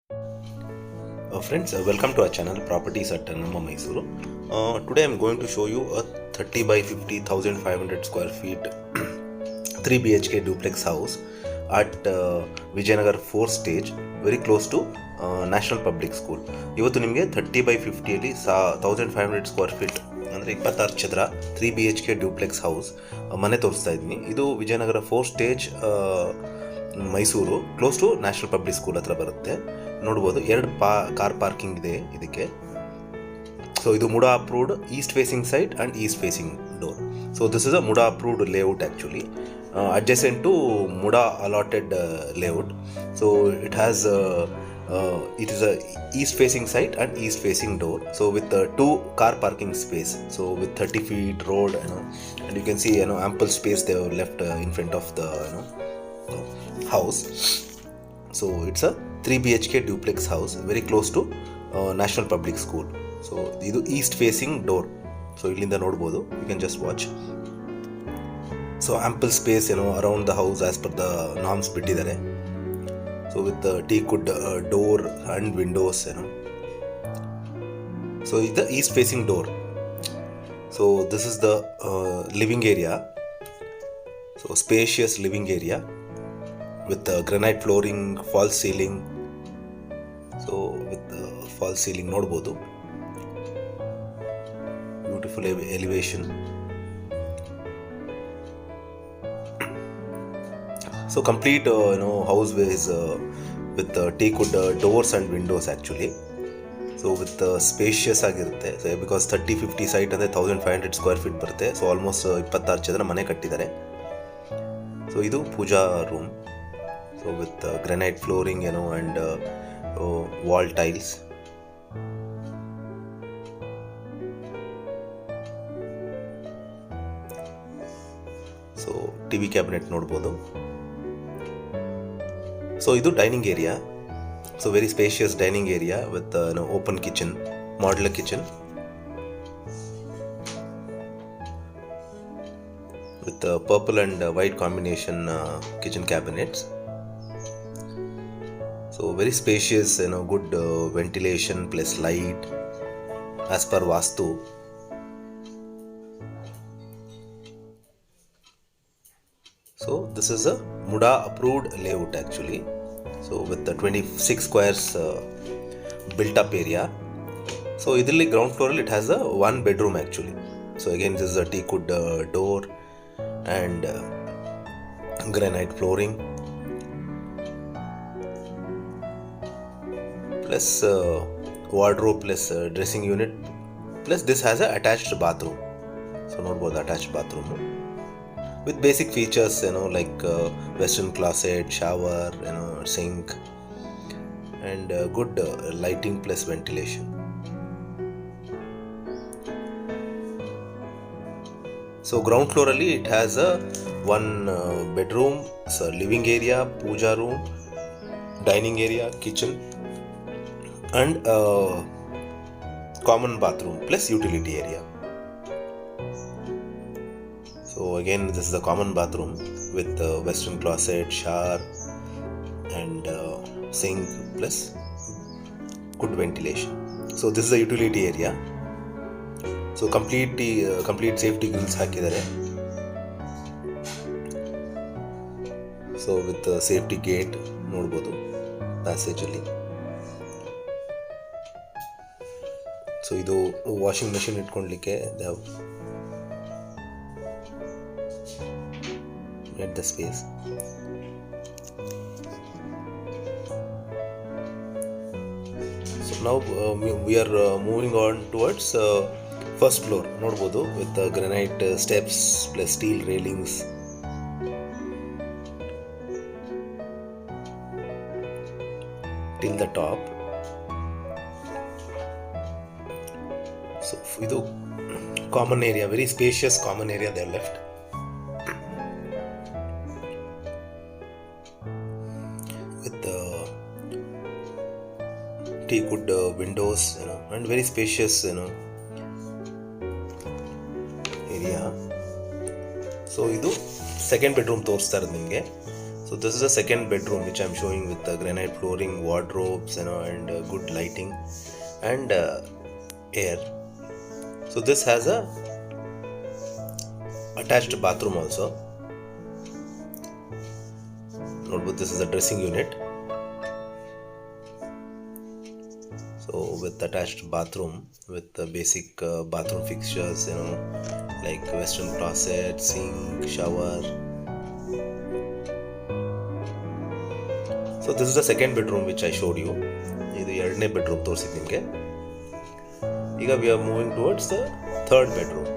Friends, welcome to our channel Properties at Namma Mysuru. Today I am going to show you a 30 by 50 1500 square feet 3 BHK duplex house at Vijayanagar 4th stage, very close to National Public School. ಇವತ್ತು ನಿಮಗೆ 30 by 50 1500 square feet ಅಂದರೆ 26 ಚದರ 3 BHK duplex house ಮನೆ ತೋರಿಸ್ತಾ ಇದ್ದೀನಿ. ಇದು Vijayanagar 4th stage Mysuru, close to national public school ಹತ್ರ ಬರುತ್ತೆ. ನೋಡ್ಬೋದು, ಎರಡು ಕಾರ್ ಪಾರ್ಕಿಂಗ್ ಇದೆ ಇದಕ್ಕೆ. ಸೊ ಇದು MUDA approved East facing site and East facing door. So this is a MUDA approved layout actually, adjacent to Muda allotted layout. So it has it is a east facing site and east facing door. So with two car parking space. So with 30 feet road, and you can see ample space they have left in front of the house. So it's a 3 BHK duplex house, very close to National Public School. So idu east facing door. So illinda nodbodu, you can just watch. So ample space around the house as per the norms bittidare. So with the teakwood door and windows, so it's the east facing door. So this is the living area. So spacious living area with granite flooring, false ceiling. So with false ceiling nodbodu, beautiful elevation. So complete house is with teakwood doors and windows actually. So with spacious ಆಗಿರುತ್ತೆ. So because 30-50 site ಅಂದರೆ 1500 square feet ಬರುತ್ತೆ. So almost 26 ಚದರ ಮನೆ ಕಟ್ಟಿದ್ದಾರೆ. So ಇದು pooja room. So with granite flooring and wall tiles. So T V cabinet ನೋಡ್ಬೋದು. So ಇದು dining area. So very spacious dining area with open kitchen, modular kitchen with purple and white combination kitchen cabinets. So very spacious, good ventilation plus light as per vastu. So this is a Muda approved layout actually. So with the 26 squares built up area. So idhilli ground floor it has a one bedroom actually. So again this is a teakwood door and granite flooring plus wardrobe plus dressing unit, plus this has a attached bathroom. So not both attached bathroom with basic features like western closet, shower, sink and good lighting plus ventilation. So ground floor alli it has a one bedroom, so living area, puja room, dining area, kitchen and common bathroom plus utility area. So again this is the common bathroom with western closet, shower and sink plus good ventilation. So this is the utility area. So complete safety grills hakidare. So with the safety gate nodbodu passage alli. So idu washing machine itkondlikke they have at the space. So now we are moving on towards first floor. Nodbodu with granite steps plus steel railings. Till the top. So idu common area, very spacious common area they have left. Teakwood windows and very spacious area. So idu second bedroom ತೋರಿಸ್ತಾ ಇರೋದು ನಿಮಗೆ. So this is the second bedroom which I'm showing with the granite flooring, wardrobes, and good lighting and air. So this has a attached bathroom also. Notebook, this is a dressing unit. So with attached bathroom with the basic bathroom fixtures, like western closet, sink, shower. So this is the second bedroom which I showed you. ಇದು ಎರಡನೇ bedroom ತೋರಿಸಿದ್ದು ನಿಮಗೆ. ಈಗ we are moving towards the third bedroom.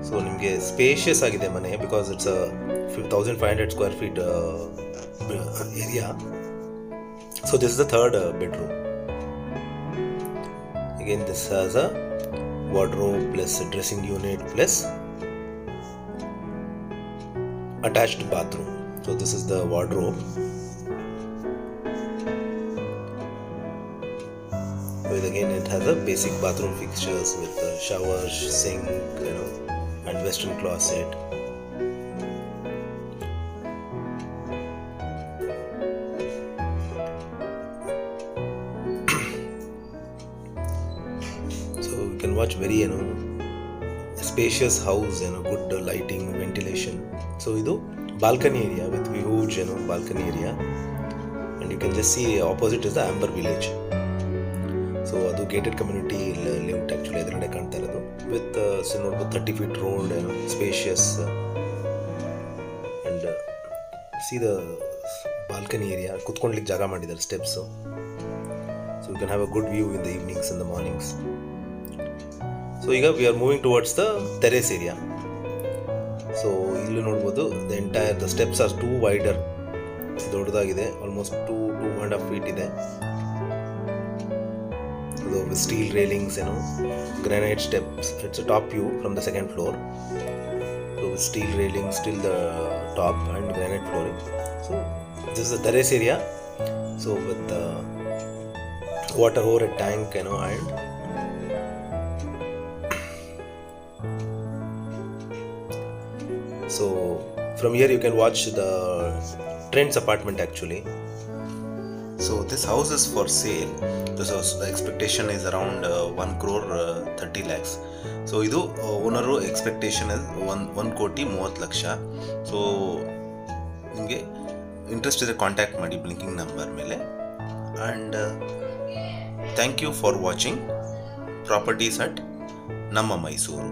So ನಿಮಗೆ spacious ಆಗಿದೆ ಮನೆ, because it's 1500 square feet area. So this is the third bedroom. Again, this has a wardrobe plus a dressing unit plus attached bathroom. So this is the wardrobe. With again, it has a basic bathroom fixtures with a shower, sink, and western closet. So you can watch very spacious house, good lighting, ventilation. So idu balcony area with huge balcony area, and you can just see opposite is the Amber village. So ಅದು gated community limit actually ಎದುರುಗಡೆ ಕಾಣ್ತಾ ಇರೋದು with ನೋಡ್ಬೋದು 30 feet road, spacious, and see the balcony area. ಕುತ್ಕೊಳ್ಳಿಕ್ಕೆ ಜಾಗ ಮಾಡಿದ್ದಾರೆ steps, so you can have a good view in the evenings and the mornings. So ಈಗ we are moving towards the terrace area. So ಇಲ್ಲಿ ನೋಡ್ಬೋದು the steps are too wider, ದೊಡ್ಡದಾಗಿದೆ, almost 2.5 feet ಇದೆ. With steel railings, granite steps. It's a top view from the second floor. So with steel railings till the top and granite flooring. So this is the terrace area. So with the water overhead tank, and so from here you can watch the Trent's apartment actually. So this house is for sale. So the expectation is around 1 crore 30 lakhs. So idu owner expectation is 1 ಕೋಟಿ 30 lakh. So ನಿಮಗೆ interest ಇದ್ರೆ contact ಮಾಡಿ blinking number ಮೇಲೆ. And thank you for watching Properties at ನಮ್ಮ ಮೈಸೂರು.